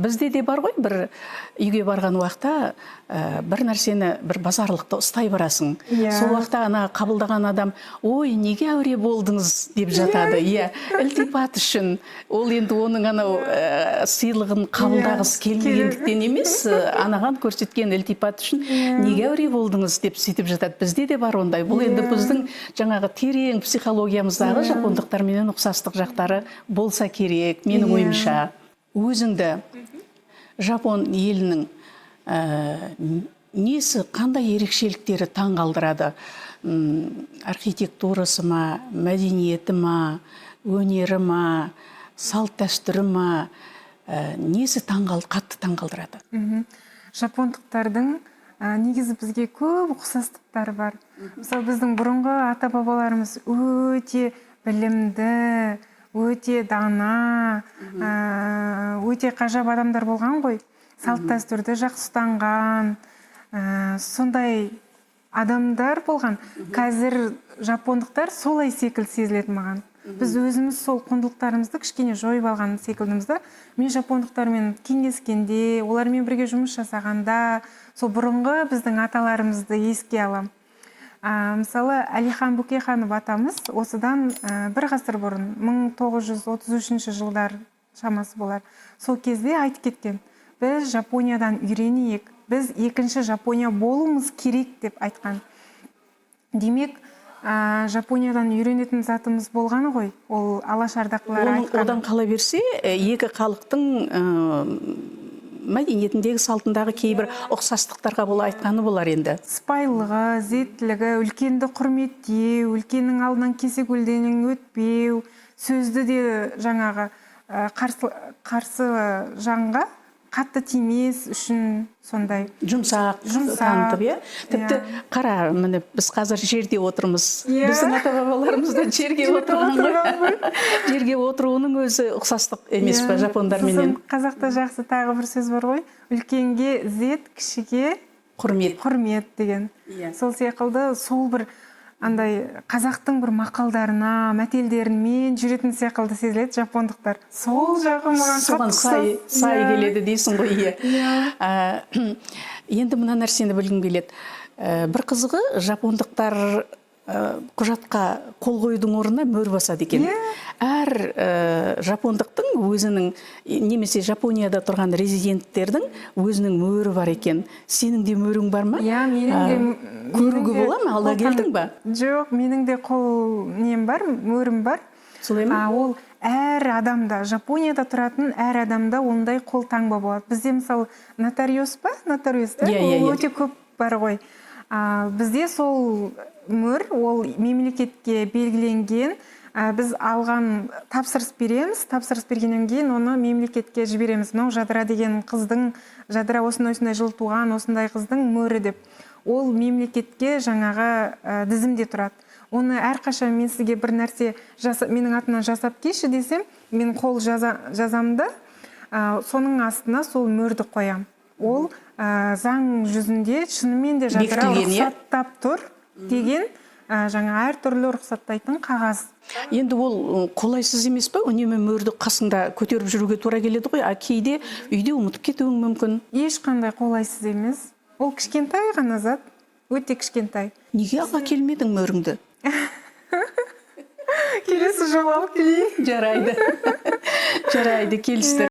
бізде де бар ғой, бір үйге барған уақытта бір нәрсені, бір базарлықты ұстай барасың. Сол уақытта ана қабылдаған адам, ой, неге әуре болдыңыз деп жатады. Ілтипат үшін. Ол енді оның анау сыйлығын қабылдағысы келмегендіктен емес, анаған көрсеткен ілтипат үшін неге әуре болдыңыз деп сөйтіп жатады. Бізде де бар ондай. Бұл енді біздің жаңағы терең психологиямыздағы жапондықтармен ұқсастық жақтары болса керек, менің ойымша. Өзіңді Жапон елінің несі, қандай ерекшеліктері таң қалдырады? Архитектурасы ма, мәдениеті ма, өнері ма, салт дәстүрі ма, несі қатты таң қалдырады? Жапондықтардың негізі бізге көп ұқсастықтары бар. Мысалы, біздің бұрынғы ата-бабаларымыз өте білімді, өте дана, өте қажап адамдар болған ғой. Салт дәстүрді жақсы ұстанған, сондай адамдар болған. Қазір жапондықтар солай секілді сезіледі маған. Біз өзіміз сол құндылықтарымызды кішкене жойып алған секілдіміз да. Мен жапондықтармен кеңескенде, олармен бірге жұмыс жасағанда, сол бұрынғы біздің аталарымызды еске алам. Мысалы, Әлихан Бөкейханов атамыз осыдан бір ғасыр бұрын, 1933 жылдар шамасы болар. Сол кезде айтып кеткен, біз Жапониядан үйренейік, біз екінші Жапония болуымыз керек деп айтқан. Демек, Жапониядан үйренетін затымыз болғаны ғой, ол алашардақлар айтқан. Одан қала берсе, екі халықтың мәдениетіндегі, салтындағы кейбір ұқсастықтарға айтқаны болар енді. Сыпайылығы, ізеттілігі, үлкенді құрметтеу, үлкеннің алдынан кесе-көлденең өтпеу, сөзді де жаңағы қарсы жанға қатты тимес үшін сондай жұмсақ танытып, тіпті қара, міне біз қазір жерде отырмыз. Біздің ата-бабаларымыз да жерге отырған ғой. Жерге отыруының өзі ұқсастық емес пе жапондарменен? Қазақта жақсы тағы бір сөз бар ғой, үлкенге ізет, кішіге құрмет деген. Сол секілді, сол бір андай қазақтың бір мақалдарына, мәтелдерімен жүретін секілді сезіледі жапондықтар. Сол жағы маған соған сай келеді дейсің ғой. Енді мына нәрсені білгім келеді. Бір қызығы, жапондықтар құжатқа қол қойдың орнына мөр басады екен. Әр жапондықтың өзінің, немесе Жапонияда тұрған резиденттердің өзінің мөрі бар екен. Сенің де мөрің бар ма? Менің де. Көруге бола ма? Ала келдің ба? Жоқ, менің де мөрім бар. Солай ма? Ол әр адамда, Жапонияда тұратын әр адамда ондай қол таңба болады. Бізде мысалы нотариус па? Нотариус, ол өте көп бар ғой. Бізде сол мөр, ол мемлекетке белгіленген, біз алған тапсырыс береміз, тапсырыс бергеннен кейін оны мемлекетке жібереміз. Мынау Жадыра деген қыздың, Жадыра осындай жыл туған, осындай қыздың мөрі деп. Ол мемлекетке жаңағы дізімде тұрады. Оны әрқашан мен сізге бір нәрсе менің атынан жасап кеші десем, мен қол жазамды, соның астына сол мөрді қоям. Ол заң жүзінде шынымен де Жадыра рұқсаттап тұр деген жаңа әртүрлі рұқсаттайтын қағаз. Енді ол қолайсыз емес пе? Үнемі мөрді қасыңда көтеріп жүруге тура келеді ғой, кейде үйде ұмытып кетуің мүмкін. Ешқандай қолайсыз емес. Ол кішкентай ғана зат, өте кішкентай. Неге ала келмедің мөріңді? Келесі жолы алып келейін. Жарайды. Жарайды, келістір.